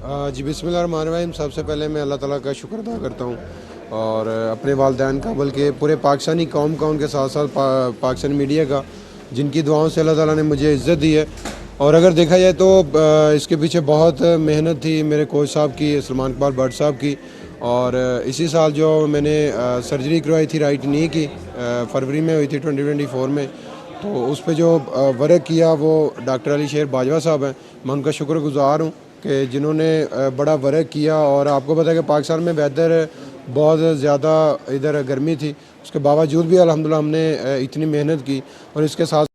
जी बिस्मिल्लाहिर्रहमानिर्रहीम। सबसे पहले मैं अल्लाह ताला का शुक्र अदा करता हूँ और अपने वालिदैन का, बल्कि पूरे पाकिस्तानी कौम का, उनके साथ साथ पाकिस्तानी मीडिया का, जिनकी दुआओं से अल्लाह ताला ने मुझे इज़्ज़त दी है। और अगर देखा जाए तो इसके पीछे बहुत मेहनत थी मेरे कोच साहब की, सलमान इकबाल भट्ट साहब की। और इसी साल जो मैंने सर्जरी करवाई थी राइट नी की, फरवरी में हुई थी 2024 में। तो उस पे जो वर्क किया वो डॉक्टर अली शेर बाजवा साहब हैं। मैं उनका शुक्रगुज़ार हूँ कि जिन्होंने बड़ा वर्क किया। और आपको पता है कि पाकिस्तान में वेदर बहुत ज़्यादा इधर गर्मी थी, उसके बावजूद भी अल्हम्दुलिल्लाह हमने इतनी मेहनत की। और इसके साथ